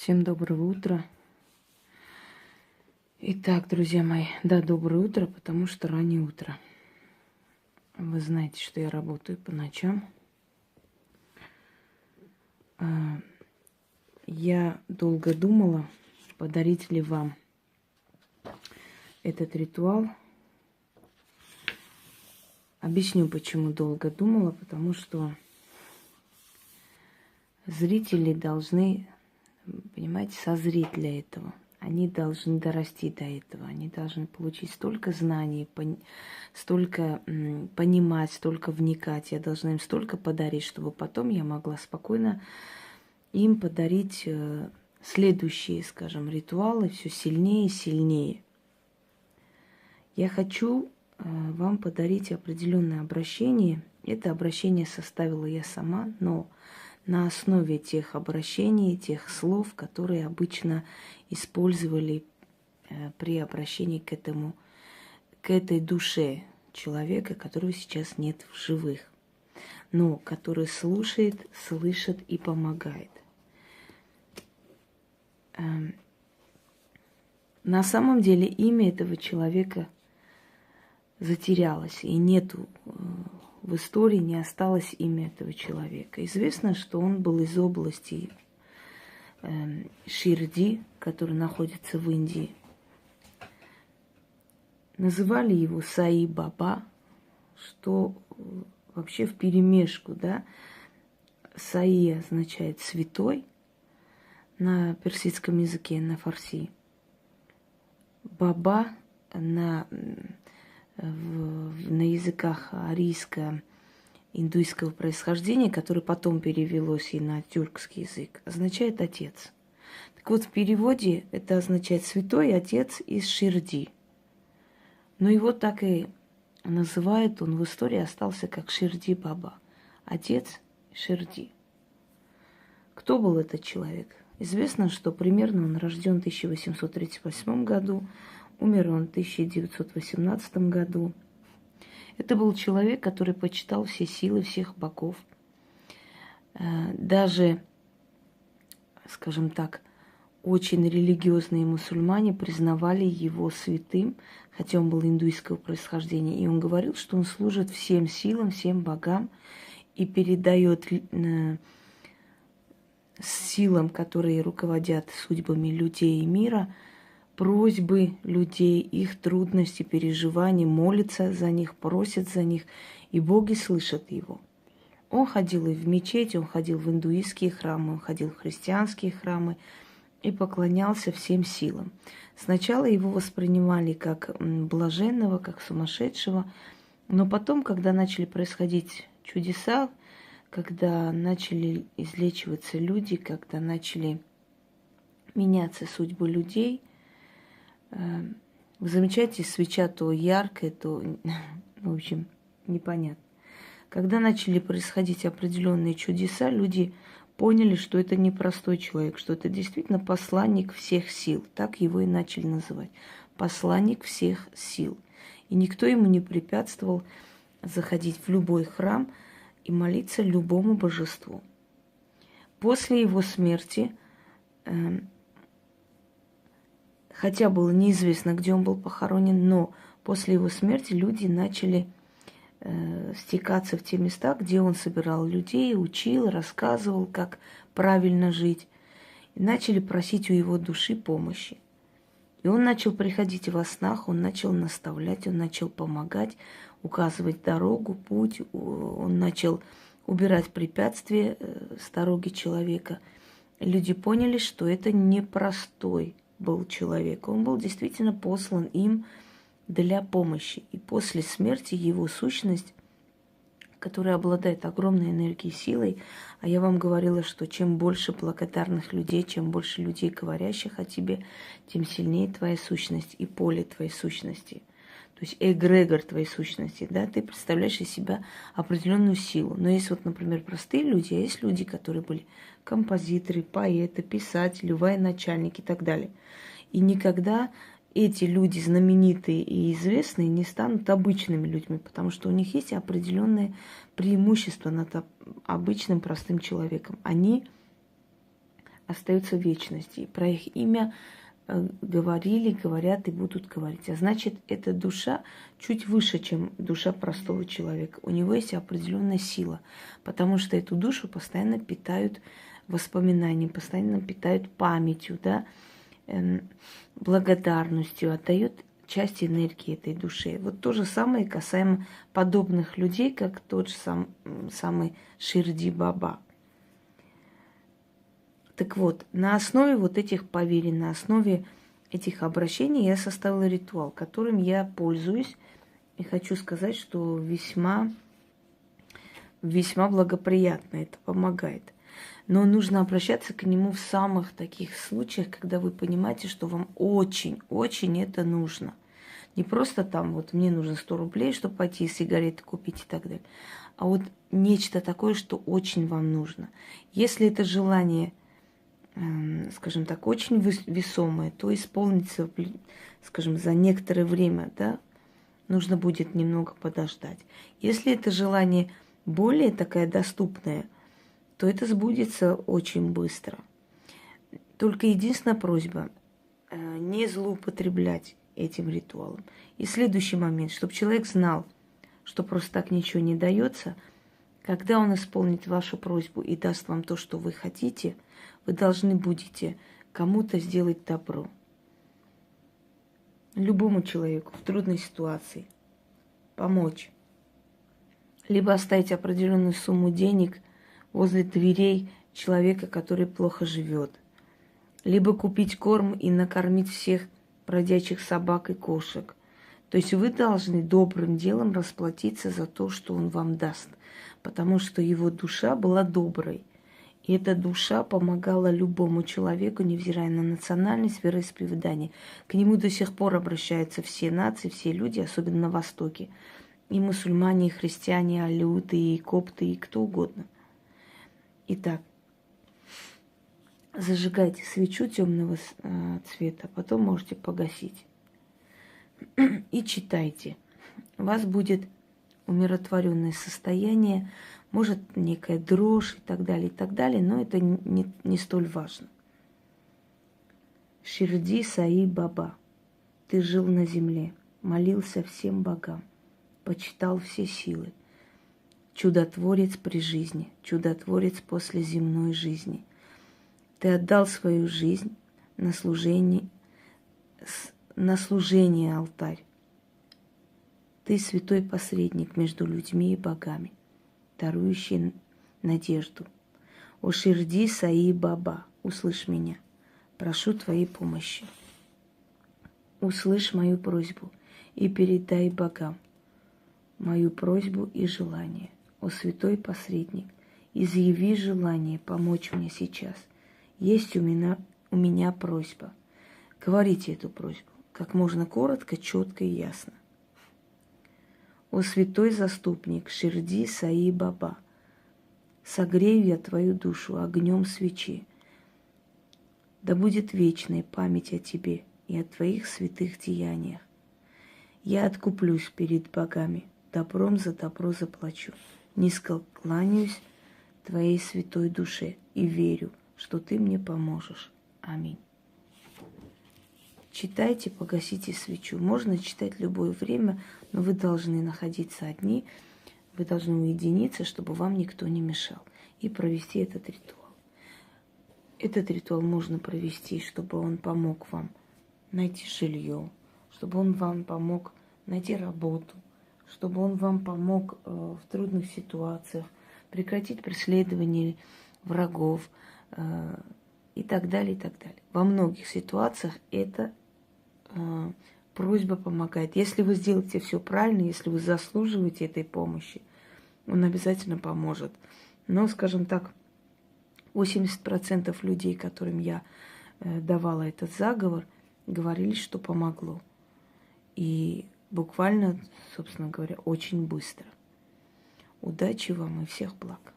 Всем доброго утра. Итак, друзья мои, да, доброе утро, потому что раннее утро. Вы знаете, что я работаю по ночам. Я долго думала, подарить ли вам этот ритуал. Объясню, почему долго думала, потому что зрители должны, понимаете, созреть для этого. Они должны дорасти до этого. Они должны получить столько знаний, столько понимать, столько вникать. Я должна им столько подарить, чтобы потом я могла спокойно им подарить следующие, скажем, ритуалы все сильнее и сильнее. Я хочу вам подарить определенное обращение. Это обращение составила я сама, но на основе тех обращений, тех слов, которые обычно использовали при обращении к этой душе человека, которого сейчас нет в живых, но который слушает, слышит и помогает. На самом деле имя этого человека затерялось, и нету в истории, не осталось имя этого человека. Известно, что он был из области Ширди, который находится в Индии. Называли его Саи Баба, что вообще вперемешку, да. Саи означает святой на персидском языке, на фарси. Баба на языках арийско-индуйского происхождения, которое потом перевелось и на тюркский язык, означает отец. Так вот, в переводе это означает святой отец из Ширди. Но его так и называют, он в истории остался как Ширди Баба, отец Ширди. Кто был этот человек? Известно, что примерно он рожден в 1838 году, умер он в 1918 году. Это был человек, который почитал все силы всех богов. Даже, скажем так, очень религиозные мусульмане признавали его святым, хотя он был индуйского происхождения. И он говорил, что он служит всем силам, всем богам и передает силам, которые руководят судьбами людей и мира, просьбы людей, их трудности, переживания, молится за них, просит за них, и боги слышат его. Он ходил и в мечеть, он ходил в индуистские храмы, он ходил в христианские храмы и поклонялся всем силам. Сначала его воспринимали как блаженного, как сумасшедшего, но потом, когда начали происходить чудеса, когда начали излечиваться люди, когда начали меняться судьбы людей, вы замечаете, свеча то яркая, то, в общем, непонятно. Когда начали происходить определенные чудеса, люди поняли, что это не простой человек, что это действительно посланник всех сил. Так его и начали называть. Посланник всех сил. И никто ему не препятствовал заходить в любой храм и молиться любому божеству. После его смерти, хотя было неизвестно, где он был похоронен, но после его смерти люди начали стекаться в те места, где он собирал людей, учил, рассказывал, как правильно жить. И начали просить у его души помощи. И он начал приходить во снах, он начал наставлять, он начал помогать, указывать дорогу, путь, он начал убирать препятствия с дороги человека. И люди поняли, что это непростой был человек. Он был действительно послан им для помощи. И после смерти его сущность, которая обладает огромной энергией, силой, а я вам говорила, что чем больше благодарных людей, чем больше людей, говорящих о тебе, тем сильнее твоя сущность и поле твоей сущности. То есть эгрегор твоей сущности, да, ты представляешь из себя определенную силу. Но есть вот, например, простые люди, а есть люди, которые были композиторы, поэты, писатели, военачальники и так далее. И никогда эти люди, знаменитые и известные, не станут обычными людьми, потому что у них есть определенные преимущества над обычным простым человеком. Они остаются в вечности. Про их имя говорили, говорят и будут говорить. А значит, эта душа чуть выше, чем душа простого человека. У него есть определенная сила, потому что эту душу постоянно питают воспоминаниями, постоянно питают памятью, да, благодарностью, отдают часть энергии этой душе. Вот то же самое касаемо подобных людей, как тот же самый Ширди Баба. Так вот, на основе вот этих поверий, на основе этих обращений я составила ритуал, которым я пользуюсь. И хочу сказать, что весьма благоприятно это помогает. Но нужно обращаться к нему в самых таких случаях, когда вы понимаете, что вам очень это нужно. Не просто там, вот мне нужно 100 рублей, чтобы пойти сигареты купить и так далее. А вот нечто такое, что очень вам нужно. Если это желание, скажем так, очень весомое, то исполнится, скажем, за некоторое время, да, нужно будет немного подождать. Если это желание более такая доступная, то это сбудется очень быстро. Только единственная просьба – не злоупотреблять этим ритуалом. И следующий момент, чтобы человек знал, что просто так ничего не дается, когда он исполнит вашу просьбу и даст вам то, что вы хотите, вы должны будете кому-то сделать добро. Любому человеку в трудной ситуации помочь. Либо оставить определенную сумму денег возле дверей человека, который плохо живет. Либо купить корм и накормить всех бродячих собак и кошек. То есть вы должны добрым делом расплатиться за то, что он вам даст. Потому что его душа была доброй. И эта душа помогала любому человеку, невзирая на национальность, вероисповедание. К нему до сих пор обращаются все нации, все люди, особенно на Востоке. И мусульмане, и христиане, и алюты, и копты, и кто угодно. Итак, зажигайте свечу темного цвета, потом можете погасить. И читайте. У вас будет умиротворенное состояние, может некая дрожь и так далее, но это не столь важно. Ширди Саи Баба, ты жил на земле, молился всем богам, почитал все силы. Чудотворец при жизни, чудотворец после земной жизни. Ты отдал свою жизнь на служение алтарь. Ты святой посредник между людьми и богами, дарующий надежду. О Ширди Саи Баба, услышь меня, прошу твоей помощи. Услышь мою просьбу и передай богам мою просьбу и желание. О святой посредник, изъяви желание помочь мне сейчас. Есть у меня просьба. Говорите эту просьбу как можно коротко, четко и ясно. О святой заступник Ширди Саи Баба, согрею я твою душу огнем свечи. Да будет вечная память о тебе и о твоих святых деяниях. Я откуплюсь перед богами, добром за добро заплачу. Низко кланяюсь твоей святой душе и верю, что ты мне поможешь. Аминь. Читайте, погасите свечу. Можно читать любое время, но вы должны находиться одни, вы должны уединиться, чтобы вам никто не мешал, и провести этот ритуал. Этот ритуал можно провести, чтобы он помог вам найти жилье, чтобы он вам помог найти работу, чтобы он вам помог в трудных ситуациях, прекратить преследование врагов и так далее, и так далее. Во многих ситуациях эта просьба помогает. Если вы сделаете все правильно, если вы заслуживаете этой помощи, он обязательно поможет. Но, скажем так, 80% людей, которым я давала этот заговор, говорили, что помогло. И буквально, собственно говоря, очень быстро. Удачи вам и всех благ.